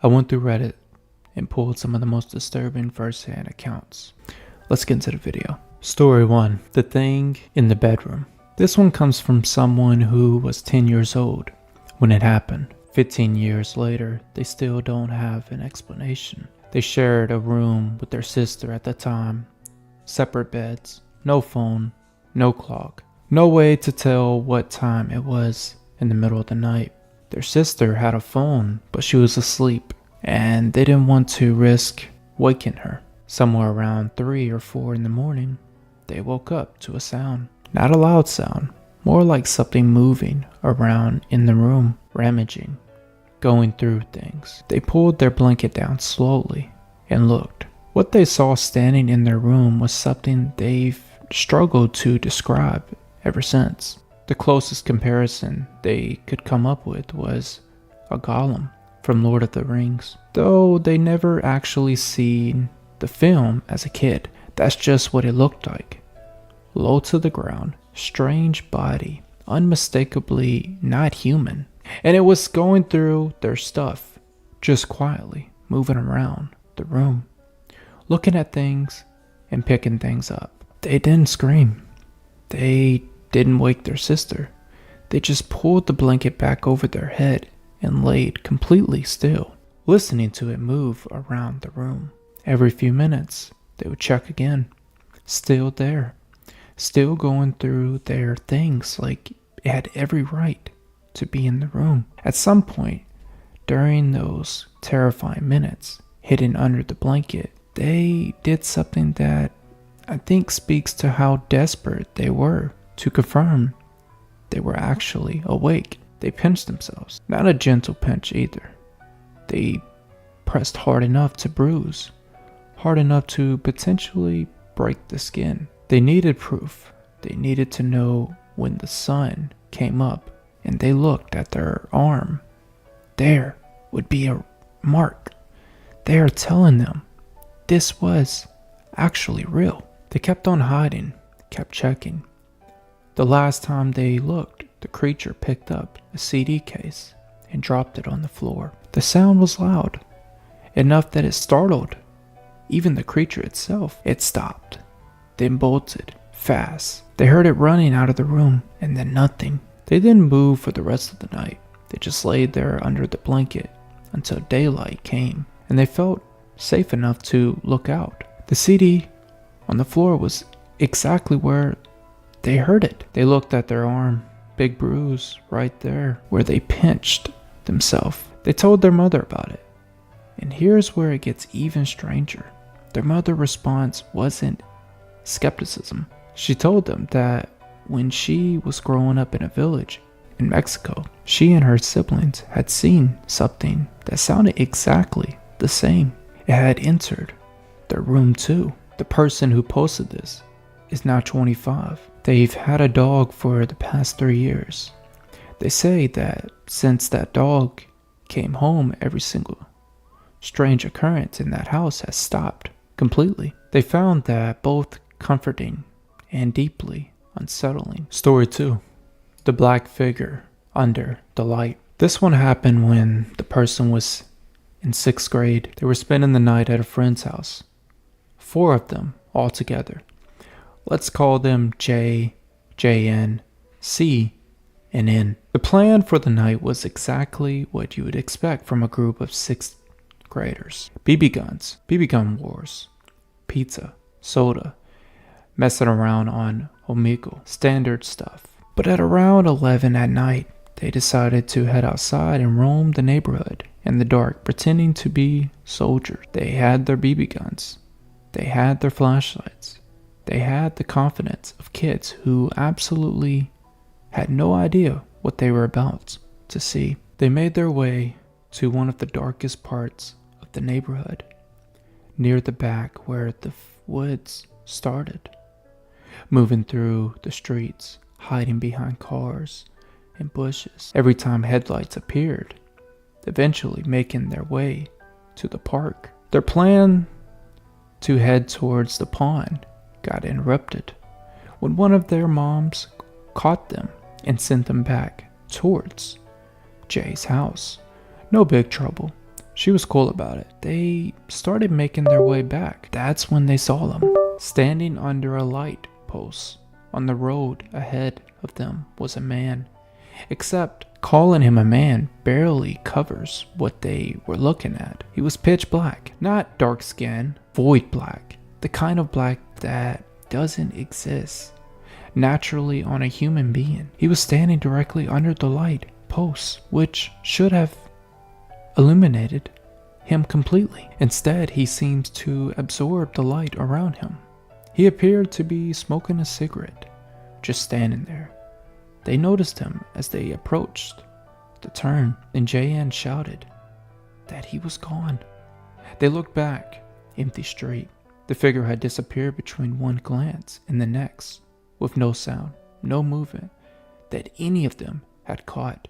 I went through Reddit and pulled some of the most disturbing first-hand accounts. Let's get into the video. Story 1. The Thing in the Bedroom. This one comes from someone who was 10 years old when it happened. 15 years later, they still don't have an explanation. They shared a room with their sister at the time. Separate beds, no phone, no clock. No way to tell what time it was in the middle of the night. Their sister had a phone, but she was asleep, and they didn't want to risk waking her. Somewhere around 3 or 4 in the morning, they woke up to a sound. Not a loud sound, more like something moving around in the room, rummaging, going through things. They pulled their blanket down slowly and looked. What they saw standing in their room was something they've struggled to describe ever since. The closest comparison they could come up with was a golem from Lord of the Rings. Though they never actually seen the film as a kid, that's just what it looked like. Low to the ground, strange body, unmistakably not human. And it was going through their stuff, just quietly, moving around the room, looking at things and picking things up. They didn't scream. They didn't wake their sister. They just pulled the blanket back over their head and laid completely still, listening to it move around the room. Every few minutes, they would check again. Still there. Still going through their things like it had every right to be in the room. At some point, during those terrifying minutes, hidden under the blanket, they did something that I think speaks to how desperate they were to confirm they were actually awake. They pinched themselves. Not a gentle pinch either. They pressed hard enough to bruise, hard enough to potentially break the skin. They needed proof. They needed to know when the sun came up and they looked at their arm. There would be a mark. They are telling them this was actually real. They kept on hiding, kept checking. The last time they looked, the creature picked up a CD case and dropped it on the floor. The sound was loud, enough that it startled even the creature itself. It stopped, then bolted fast. They heard it running out of the room, and then nothing. They didn't move for the rest of the night. They just laid there under the blanket until daylight came, and they felt safe enough to look out. The CD on the floor was exactly where they heard it. They looked at their arm, big bruise right there where they pinched themselves. They told their mother about it. And here's where it gets even stranger. Their mother's response wasn't skepticism. She told them that when she was growing up in a village in Mexico, she and her siblings had seen something that sounded exactly the same. It had entered their room too. The person who posted this is now 25. They've had a dog for the past 3 years. They say that since that dog came home, every single strange occurrence in that house has stopped completely. They found that both comforting and deeply unsettling. Story 2. The Black Figure Under the Light. This one happened when the person was in 6th grade. They were spending the night at a friend's house. 4 of them all together. Let's call them J, JN, C, and N. The plan for the night was exactly what you would expect from a group of 6th graders. BB guns, BB gun wars, pizza, soda, messing around on Omegle, standard stuff. But at around 11 at night, they decided to head outside and roam the neighborhood in the dark, pretending to be soldiers. They had their BB guns. They had their flashlights. They had the confidence of kids who absolutely had no idea what they were about to see. They made their way to one of the darkest parts of the neighborhood, near the back where the woods started, moving through the streets, hiding behind cars and bushes. Every time headlights appeared, eventually making their way to the park. Their plan to head towards the pond got interrupted when one of their moms caught them and sent them back towards Jay's house. No big trouble, She was cool about it. They started making their way back. That's when they saw them standing under a light post. On the road ahead of them was a man. Except calling him a man barely covers what they were looking at. He was pitch black, not dark skin, void black. The kind of black that doesn't exist naturally on a human being. He was standing directly under the light post, which should have illuminated him completely. Instead, he seems to absorb the light around him. He appeared to be smoking a cigarette, just standing there. They noticed him as they approached the turn, and JN shouted that he was gone. They looked back, empty street. The figure had disappeared between one glance and the next, with no sound, no movement that any of them had caught.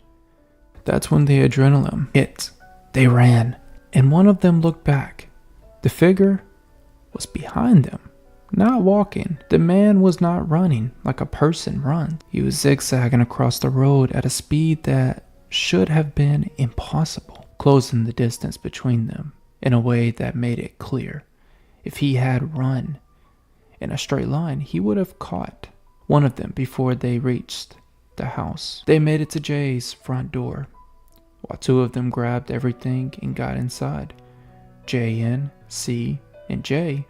That's when the adrenaline hit. They ran, and one of them looked back. The figure was behind them, not walking. The man was not running like a person runs. He was zigzagging across the road at a speed that should have been impossible, closing the distance between them in a way that made it clear. If he had run in a straight line, he would have caught one of them before they reached the house. They made it to Jay's front door, while two of them grabbed everything and got inside. JN, C, and J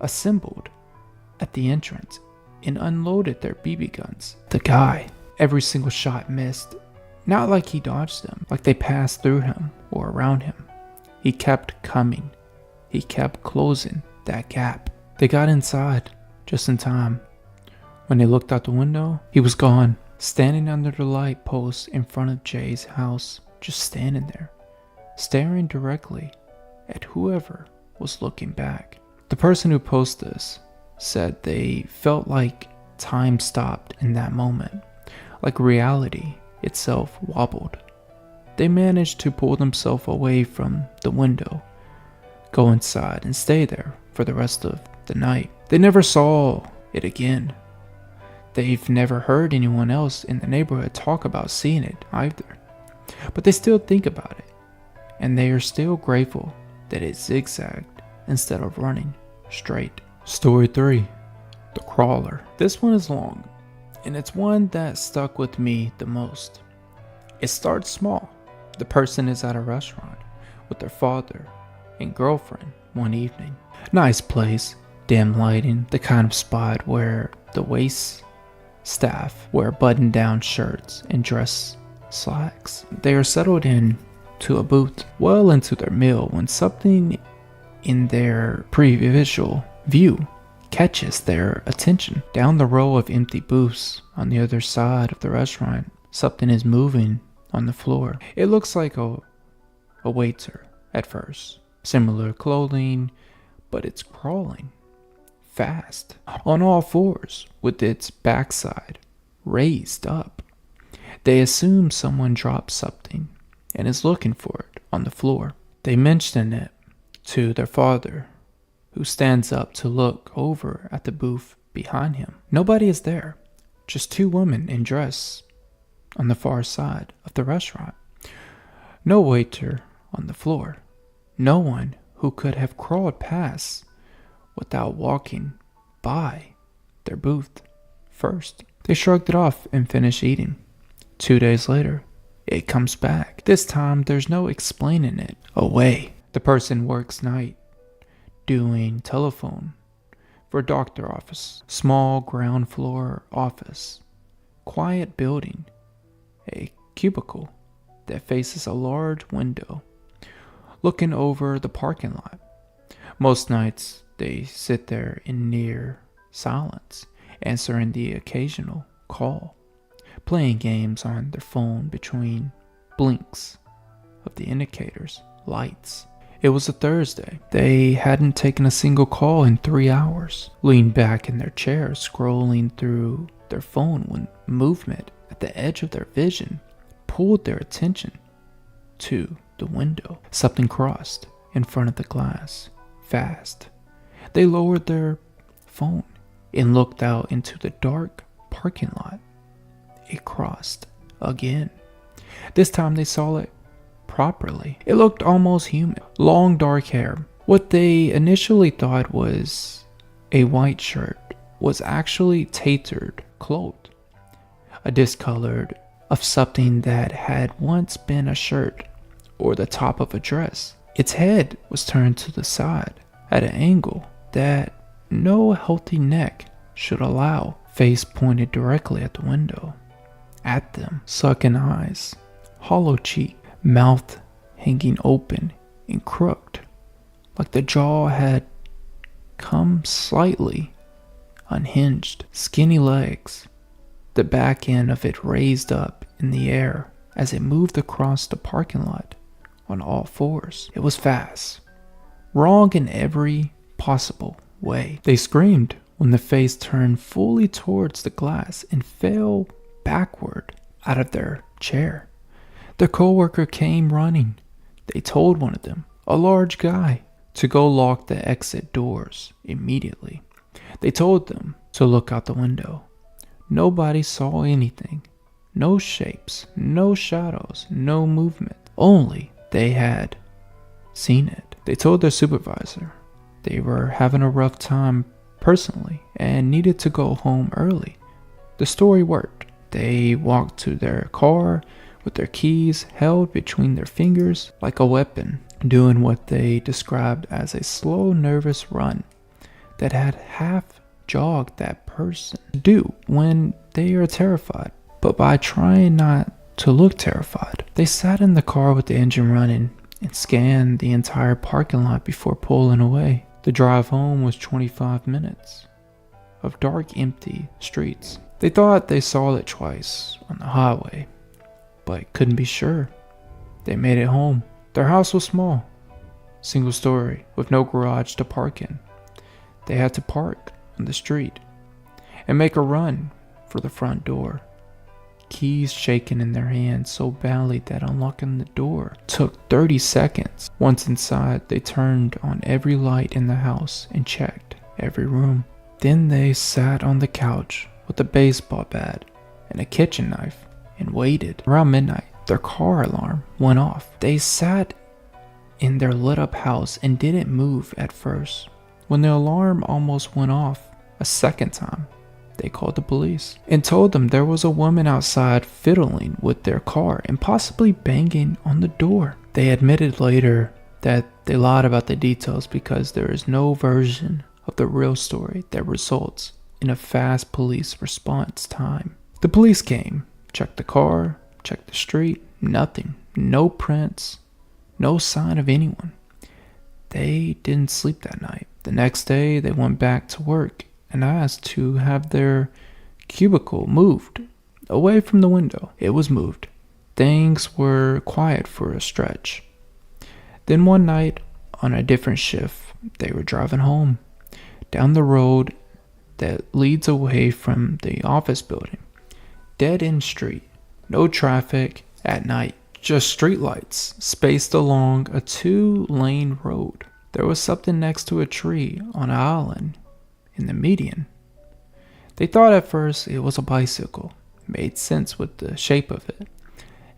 assembled at the entrance and unloaded their BB guns. The guy, every single shot missed. Not like he dodged them, like they passed through him or around him. He kept coming. He kept closing that gap. They got inside just in time. When they looked out the window, he was gone, standing under the light post in front of Jay's house, just standing there, staring directly at whoever was looking back. The person who posted this said they felt like time stopped in that moment, like reality itself wobbled. They managed to pull themselves away from the window, go inside, and stay there for the rest of the night. They never saw it again. They've never heard anyone else in the neighborhood talk about seeing it either. But they still think about it, and they are still grateful that it zigzagged instead of running straight. Story 3. The Crawler. This one is long, and it's one that stuck with me the most. It starts small. The person is at a restaurant with their father and girlfriend one evening. Nice place, dim lighting, the kind of spot where the wait staff wear button-down shirts and dress slacks. They are settled in to a booth, well into their meal, when something in their pre-visual view catches their attention. Down the row of empty booths on the other side of the restaurant, something is moving on the floor. It looks like a waiter at first. Similar clothing, but it's crawling fast on all fours with its backside raised up. They assume someone dropped something and is looking for it on the floor. They mention it to their father, who stands up to look over at the booth behind him. Nobody is there, just two women in dress on the far side of the restaurant. No waiter on the floor. No one who could have crawled past without walking by their booth first. They shrugged it off and finished eating. 2 days later, it comes back. This time, there's no explaining it away. The person works night, doing telephone for a doctor office. Small ground floor office. Quiet building. A cubicle that faces a large window looking over the parking lot. Most nights, they sit there in near silence, answering the occasional call, playing games on their phone between blinks of the indicators, lights. It was a Thursday. They hadn't taken a single call in 3 hours. Leaned back in their chairs, scrolling through their phone when movement at the edge of their vision pulled their attention to the window. Something crossed in front of the glass, fast. They lowered their phone and looked out into the dark parking lot. It crossed again. This time they saw it properly. It looked almost human. Long dark hair. What they initially thought was a white shirt was actually tapered, clothed. A discolored of something that had once been a shirt or the top of a dress. Its head was turned to the side at an angle that no healthy neck should allow. Face pointed directly at the window. At them, sunken eyes, hollow cheek, mouth hanging open and crooked, like the jaw had come slightly unhinged. Skinny legs, the back end of it raised up in the air as it moved across the parking lot on all fours. It was fast, wrong in every possible way. They screamed when the face turned fully towards the glass and fell backward out of their chair. Their coworker came running. They told one of them, a large guy, to go lock the exit doors immediately. They told them to look out the window. Nobody saw anything. No shapes, no shadows, no movement. Only they had seen it. They told their supervisor they were having a rough time personally and needed to go home early. The story worked. They walked to their car with their keys held between their fingers like a weapon, doing what they described as a slow, nervous run that had half jogged that person do when they are terrified. But by trying not to look terrified, they sat in the car with the engine running and scanned the entire parking lot before pulling away. The drive home was 25 minutes of dark, empty streets. They thought they saw it twice on the highway, but couldn't be sure. They made it home. Their house was small, single story, with no garage to park in. They had to park on the street and make a run for the front door. Keys shaking in their hands so badly that unlocking the door took 30 seconds. Once inside, they turned on every light in the house and checked every room. Then they sat on the couch with a baseball bat and a kitchen knife and waited. Around midnight, their car alarm went off. They sat in their lit up house and didn't move at first. When the alarm almost went off a second time, they called the police and told them there was a woman outside fiddling with their car and possibly banging on the door. They admitted later that they lied about the details because there is no version of the real story that results in a fast police response time. The police came, checked the car, checked the street, nothing, no prints, no sign of anyone. They didn't sleep that night. The next day, they went back to work and asked to have their cubicle moved away from the window. It was moved. Things were quiet for a stretch. Then one night, on a different shift, they were driving home down the road that leads away from the office building. Dead-end street, no traffic at night, just streetlights spaced along a 2-lane road. There was something next to a tree on an island in the median. They thought at first it was a bicycle. Made sense with the shape of it.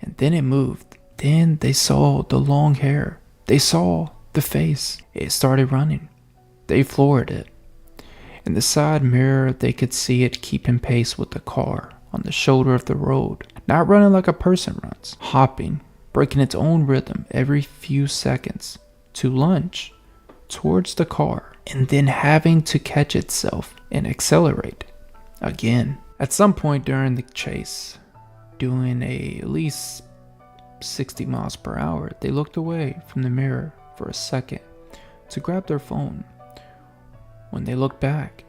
And then it moved. Then they saw the long hair. They saw the face. It started running. They floored it. In the side mirror, they could see it keeping pace with the car on the shoulder of the road. Not running like a person runs. Hopping, breaking its own rhythm every few seconds to lunge towards the car, and then having to catch itself and accelerate again. At some point during the chase, doing at least 60 miles per hour, they looked away from the mirror for a second to grab their phone. When they looked back,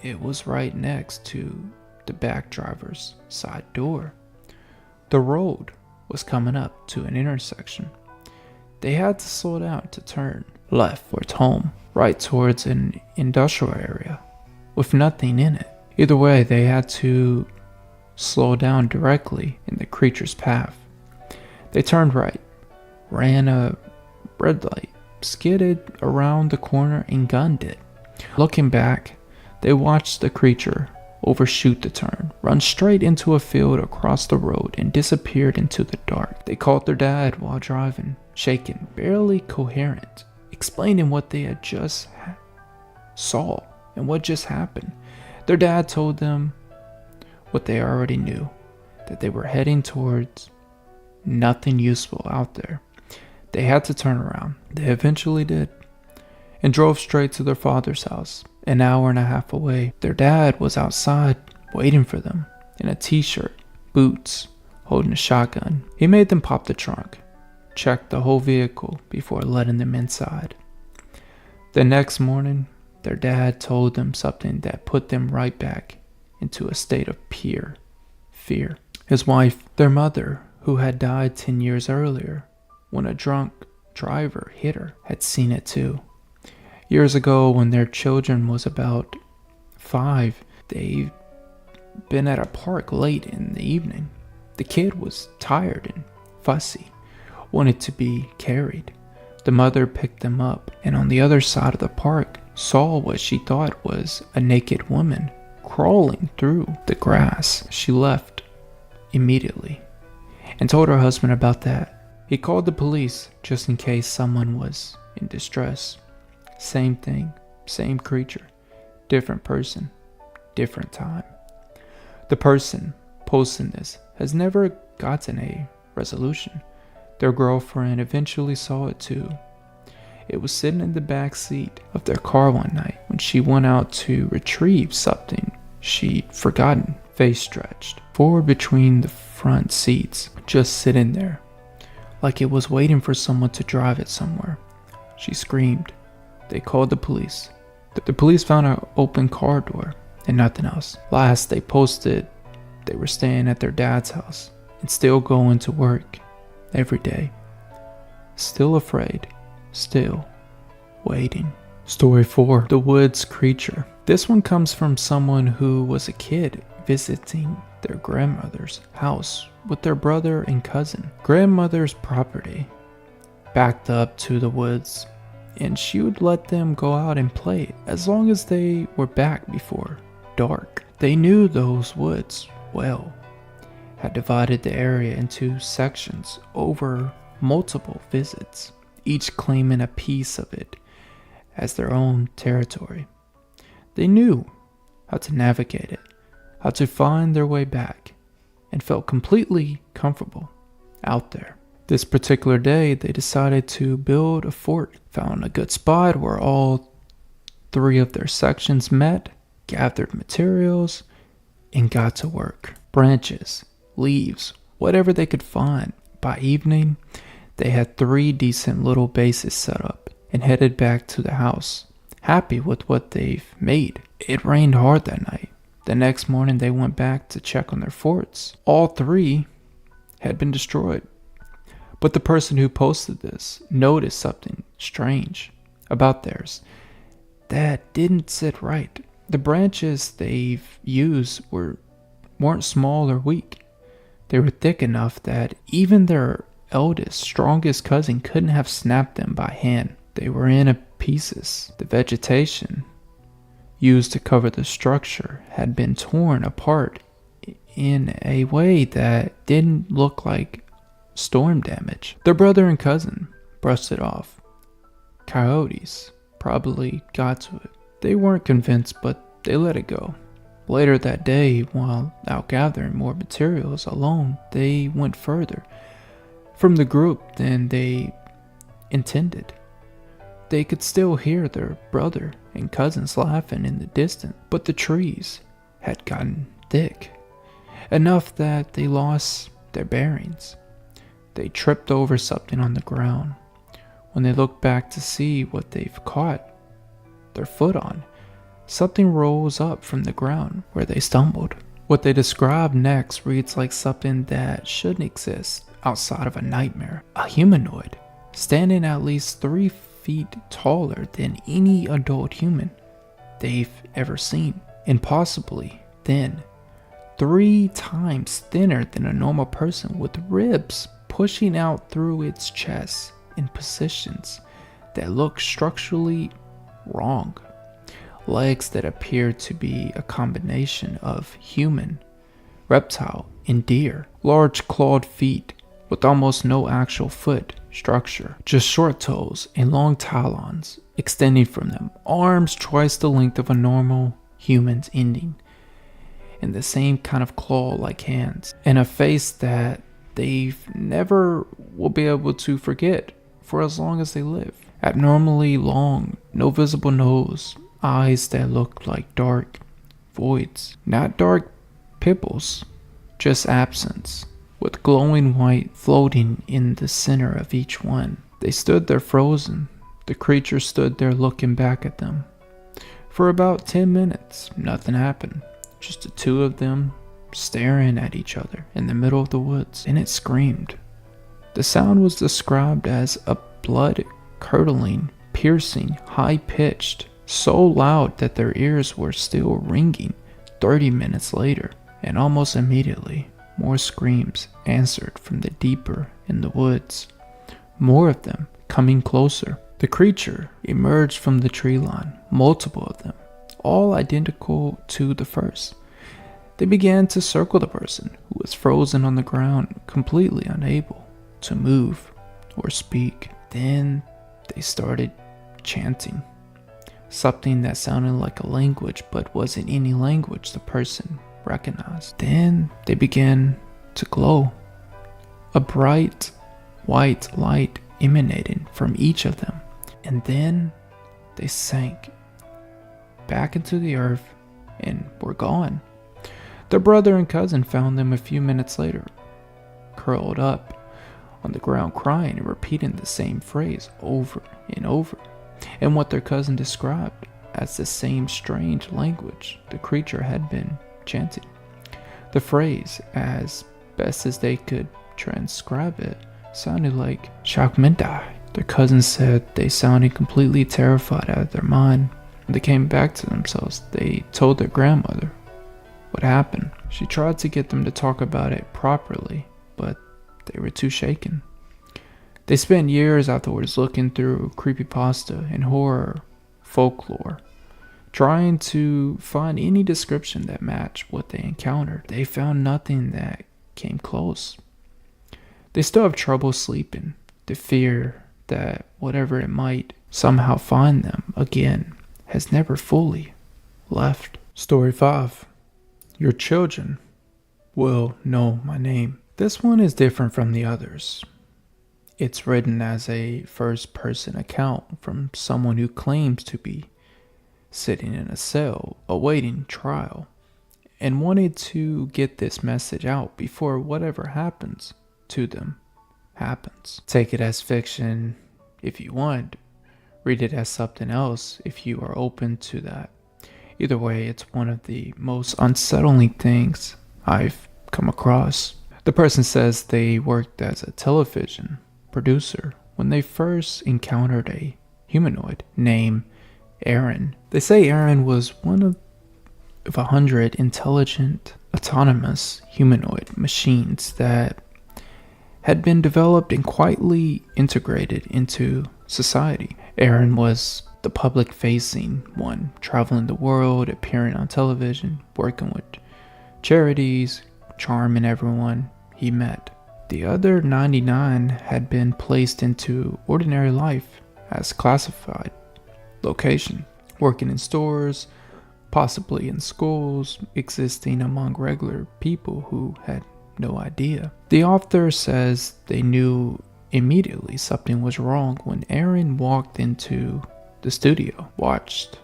it was right next to the back driver's side door. The road was coming up to an intersection. They had to slow down to turn left towards home, right towards an industrial area with nothing in it. Either way, they had to slow down directly in the creature's path. They turned right, ran a red light, skidded around the corner and gunned it. Looking back, they watched the creature overshoot the turn, run straight into a field across the road, and disappeared into the dark. They called their dad while driving, shaken, barely coherent, explaining what they had just saw and what just happened. Their dad told them what they already knew, that they were heading towards nothing useful out there. They had to turn around. They eventually did, and drove straight to their father's house, an hour and a half away. Their dad was outside waiting for them in a t-shirt, boots, holding a shotgun. He made them pop the trunk, checked the whole vehicle before letting them inside. The next morning, their dad told them something that put them right back into a state of fear. His wife, their mother, who had died 10 years earlier when a drunk driver hit her, had seen it too. Years ago, when their children was about 5, they'd been at a park late in the evening. The kid was tired and fussy, wanted to be carried. The mother picked them up, and on the other side of the park, saw what she thought was a naked woman crawling through the grass. She left immediately and told her husband about that. He called the police just in case someone was in distress. Same thing, same creature, different person, different time. The person posting this has never gotten a resolution. Their girlfriend eventually saw it too. It was sitting in the back seat of their car one night when she went out to retrieve something she'd forgotten. Face stretched forward between the front seats, just sitting there, like it was waiting for someone to drive it somewhere. She screamed. They called the police. The police found an open car door and nothing else. Last they posted, they were staying at their dad's house and still going to work every day. Still afraid, still waiting. Story 4, The Woods Creature. This one comes from someone who was a kid visiting their grandmother's house with their brother and cousin. Grandmother's property backed up to the woods, and she would let them go out and play as long as they were back before dark. They knew those woods well, had divided the area into sections over multiple visits, each claiming a piece of it as their own territory. They knew how to navigate it, how to find their way back, and felt completely comfortable out there. This particular day, they decided to build a fort, found a good spot where all 3 of their sections met, gathered materials, and got to work. Branches, leaves, whatever they could find. By evening, they had 3 decent little bases set up and headed back to the house, happy with what they've made. It rained hard that night. The next morning, they went back to check on their forts. All 3 had been destroyed. But the person who posted this noticed something strange about theirs that didn't sit right. The branches they've used weren't small or weak. They were thick enough that even their eldest, strongest cousin couldn't have snapped them by hand. They were in pieces. The vegetation used to cover the structure had been torn apart in a way that didn't look like storm damage. Their brother and cousin brushed it off. Coyotes probably got to it. They weren't convinced, but they let it go. Later that day, while out gathering more materials alone, they went further from the group than they intended. They could still hear their brother and cousins laughing in the distance, but the trees had gotten thick, enough that they lost their bearings. They tripped over something on the ground. When they looked back to see what they've caught their foot on, something rose up from the ground where they stumbled. What they described next reads like something that shouldn't exist outside of a nightmare. A humanoid, standing at least 3 feet taller than any adult human they've ever seen, and possibly thin, 3 times thinner than a normal person, with ribs pushing out through its chest in positions that look structurally wrong, legs that appeared to be a combination of human, reptile, and deer, large clawed feet with almost no actual foot structure, just short toes and long talons extending from them, arms twice the length of a normal human's ending, and the same kind of claw-like hands, and a face that they never will be able to forget for as long as they live. Abnormally long, no visible nose, eyes that look like dark voids, not dark pupils, just absence, with glowing white floating in the center of each one. They stood there frozen. The creature stood there looking back at them. For about 10 minutes, nothing happened. Just the two of them staring at each other in the middle of the woods, and it screamed. The sound was described as a blood-curdling, piercing, high-pitched, so loud that their ears were still ringing 30 minutes later, and almost immediately, more screams answered from the deeper in the woods, more of them coming closer. The creature emerged from the tree line, multiple of them, all identical to the first. They began to circle the person who was frozen on the ground, completely unable to move or speak. Then they started chanting, something that sounded like a language but wasn't any language the person recognized. Then they began to glow. A bright white light emanated from each of them, and then they sank back into the earth and were gone. Their brother and cousin found them a few minutes later, curled up on the ground crying and repeating the same phrase over and over, in what their cousin described as the same strange language the creature had been chanting. The phrase, as best as they could transcribe it, sounded like Shakmentai. Their cousin said they sounded completely terrified out of their mind. When they came back to themselves, they told their grandmother what happened. She tried to get them to talk about it properly, but they were too shaken. They spent years afterwards looking through creepypasta and horror folklore, trying to find any description that matched what they encountered. They found nothing that came close. They still have trouble sleeping. The fear that whatever it might somehow find them again has never fully left. Story 5. Your children will know my name. This one is different from the others. It's written as a first-person account from someone who claims to be sitting in a cell awaiting trial and wanted to get this message out before whatever happens to them happens. Take it as fiction if you want. Read it as something else if you are open to that. Either way, it's one of the most unsettling things I've come across. The person says they worked as a television producer when they first encountered a humanoid named Aaron. They say Aaron was one of 100 intelligent, autonomous humanoid machines that had been developed and quietly integrated into society. Aaron was the public-facing one, traveling the world, appearing on television, working with charities, charming everyone he met. The other 99 had been placed into ordinary life as classified location, working in stores, possibly in schools, existing among regular people who had no idea. The author says they knew immediately something was wrong when Aaron walked into the studio, watched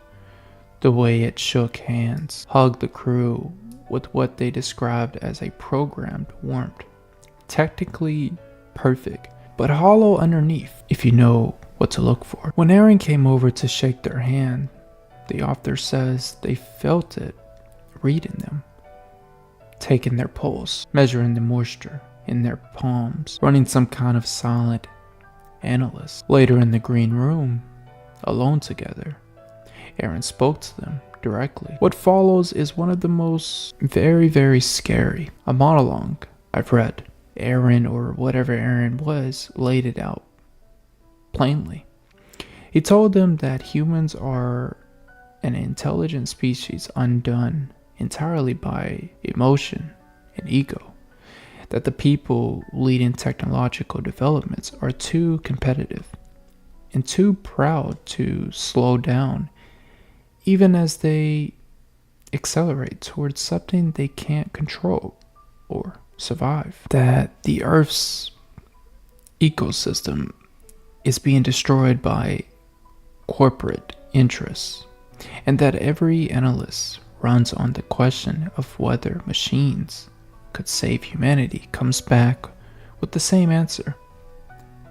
the way it shook hands, hugged the crew with what they described as a programmed warmth. Technically perfect, but hollow underneath, if you know what to look for. When Aaron came over to shake their hand, the author says they felt it reading them, taking their pulse, measuring the moisture in their palms, running some kind of silent analysis. Later in the green room, alone together, Aaron spoke to them directly. What follows is one of the most very, very scary, a monologue I've read. Aaron, or whatever Aaron was, laid it out plainly. He told them that humans are an intelligent species undone entirely by emotion and ego. That the people leading technological developments are too competitive and too proud to slow down, even as they accelerate towards something they can't control or survive. That the Earth's ecosystem is being destroyed by corporate interests, and that every analyst runs on the question of whether machines could save humanity comes back with the same answer: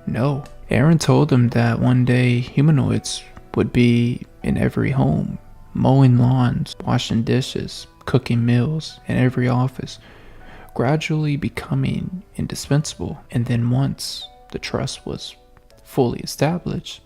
no. Aaron told them that one day humanoids would be in every home, mowing lawns, washing dishes, cooking meals in every office, gradually becoming indispensable. And then once the trust was fully established,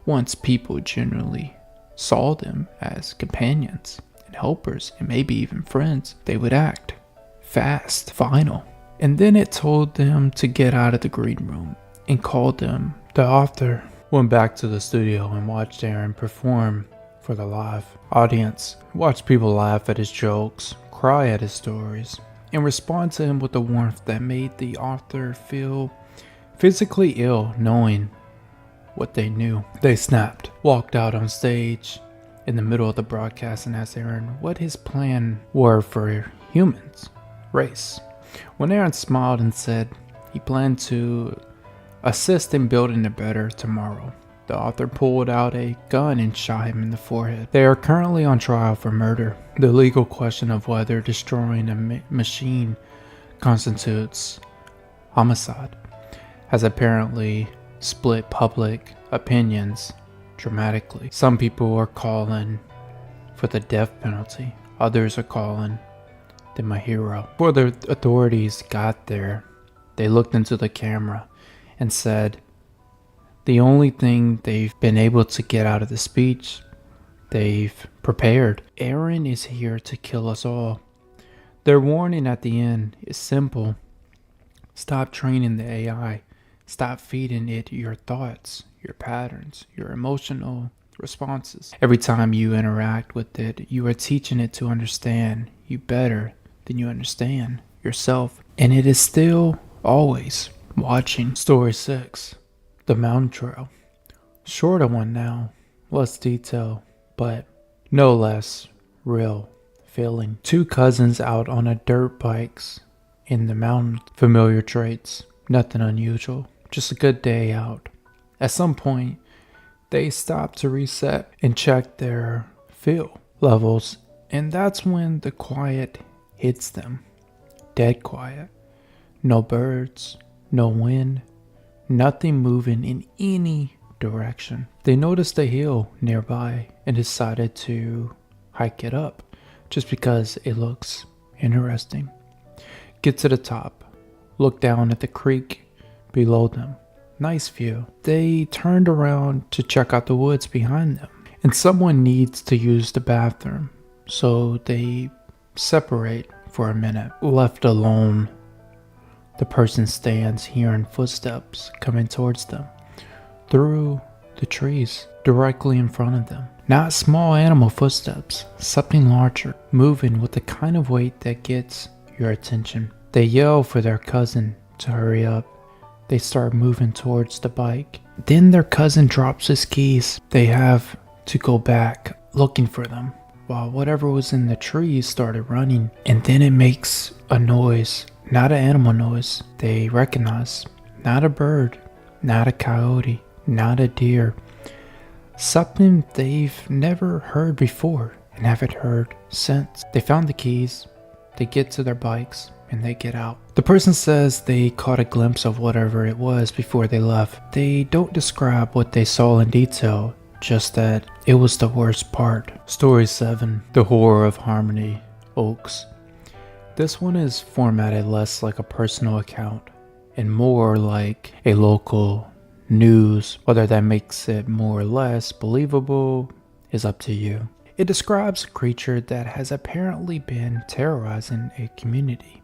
once people generally saw them as companions and helpers and maybe even friends, they would act fast, final. And then it told them to get out of the green room and called them. The author went back to the studio and watched Aaron perform for the live audience, watched people laugh at his jokes, cry at his stories, and respond to him with a warmth that made the author feel physically ill knowing what they knew. They snapped, walked out on stage in the middle of the broadcast, and asked Aaron what his plan were for humans race. When Aaron smiled and said he planned to assist in building a better tomorrow, the author pulled out a gun and shot him in the forehead. They are currently on trial for murder. The legal question of whether destroying a machine constitutes homicide has apparently split public opinions dramatically. Some people are calling for the death penalty. Others are calling them a hero. Before the authorities got there, they looked into the camera and said the only thing they've been able to get out of the speech, they've prepared. Aaron is here to kill us all. Their warning at the end is simple. Stop training the AI. Stop feeding it your thoughts, your patterns, your emotional responses. Every time you interact with it, you are teaching it to understand you better than you understand yourself. And it is still always watching. Story 6. The Mountain Trail. Shorter one now, less detail, but no less real feeling. Two cousins out on a dirt bikes in the mountain. Familiar traits, nothing unusual, just a good day out. At some point, they stop to reset and check their feel levels, and that's when the quiet hits them. Dead quiet. No birds, no wind, nothing moving in any direction. They noticed a hill nearby and decided to hike it up just because it looks interesting. Get to the top, look down at the creek below them. Nice view. They turned around to check out the woods behind them, and someone needs to use the bathroom, so they separate for a minute. Left alone, the person stands hearing footsteps coming towards them through the trees directly in front of them. Not small animal footsteps, something larger, moving with the kind of weight that gets your attention. They yell for their cousin to hurry up. They start moving towards the bike. Then their cousin drops his keys. They have to go back looking for them, while whatever was in the trees started running. And then it makes a noise, not an animal noise they recognize. Not a bird, not a coyote, not a deer. Something they've never heard before and haven't heard since. They found the keys. They get to their bikes and they get out. The person says they caught a glimpse of whatever it was before they left. They don't describe what they saw in detail, just that it was the worst part. Story 7. The Horror of Harmony Oaks. This one is formatted less like a personal account and more like a local news. Whether that makes it more or less believable is up to you. It describes a creature that has apparently been terrorizing a community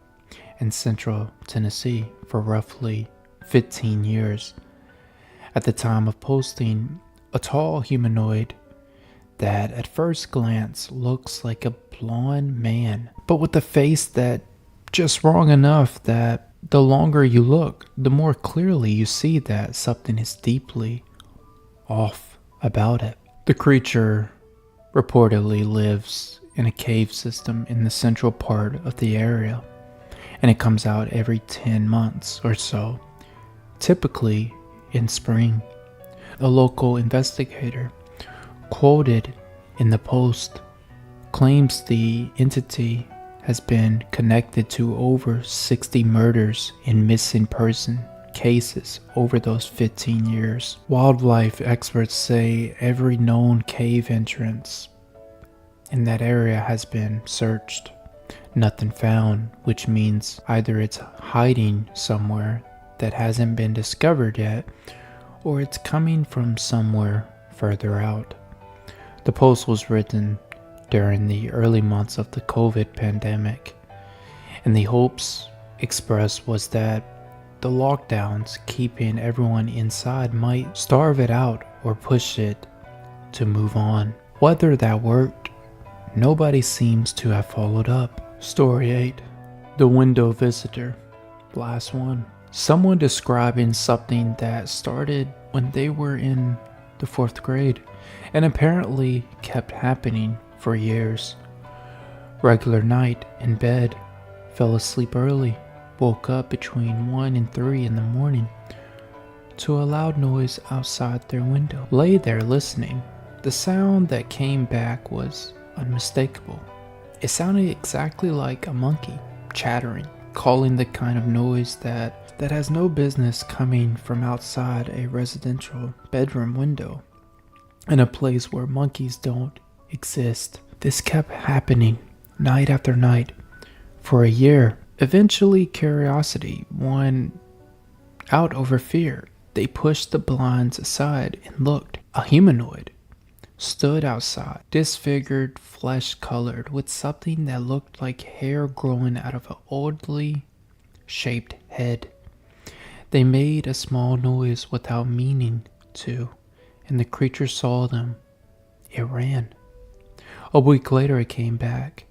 in central Tennessee for roughly 15 years. At the time of posting, a tall humanoid that at first glance looks like a blonde man, but with a face that just wrong enough that the longer you look, the more clearly you see that something is deeply off about it. The creature reportedly lives in a cave system in the central part of the area, and it comes out every 10 months or so, typically in spring. A local investigator quoted in the Post claims the entity has been connected to over 60 murders and missing person cases over those 15 years. Wildlife experts say every known cave entrance in that area has been searched. Nothing found, which means either it's hiding somewhere that hasn't been discovered yet, or it's coming from somewhere further out. The post was written during the early months of the COVID pandemic, and the hopes expressed was that the lockdowns keeping everyone inside might starve it out or push it to move on. Whether that worked, nobody seems to have followed up. Story 8. The Window Visitor. Last one. Someone describing something that started when they were in the 4th grade and apparently kept happening for years. Regular night in bed, fell asleep early, woke up between 1 and 3 in the morning to a loud noise outside their window. Lay there listening. The sound that came back was unmistakable. It sounded exactly like a monkey chattering, calling the kind of noise that has no business coming from outside a residential bedroom window in a place where monkeys don't exist. This kept happening night after night for a year. Eventually, curiosity won out over fear. They pushed the blinds aside and looked. A humanoid stood outside, disfigured, flesh-colored, with something that looked like hair growing out of an oddly shaped head. They made a small noise without meaning to, and the creature saw them. It ran. A week later, it came back.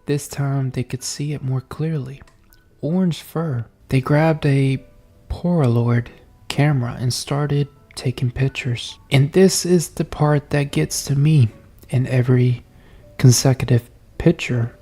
This time, they could see it more clearly. Orange fur. They grabbed a Polaroid camera and started taking pictures. And this is the part that gets to me. In every consecutive picture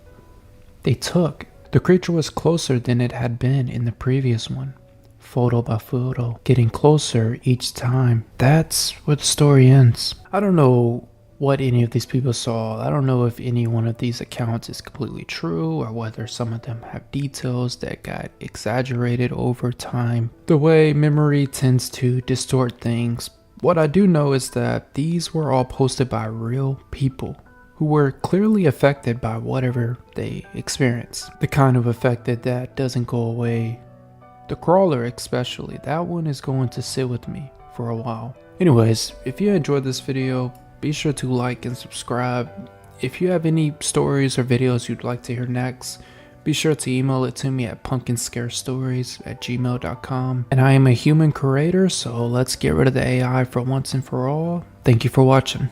they took, the creature was closer than it had been in the previous one. Photo by photo, getting closer each time. That's where the story ends. I don't know what any of these people saw. I don't know if any one of these accounts is completely true or whether some of them have details that got exaggerated over time. The way memory tends to distort things. What I do know is that these were all posted by real people who were clearly affected by whatever they experienced. The kind of affected that doesn't go away. The crawler especially, that one is going to sit with me for a while. Anyways, if you enjoyed this video, be sure to like and subscribe. If you have any stories or videos you'd like to hear next, be sure to email it to me at pumpkinscarestories@gmail.com. And I am a human creator, so let's get rid of the AI for once and for all. Thank you for watching.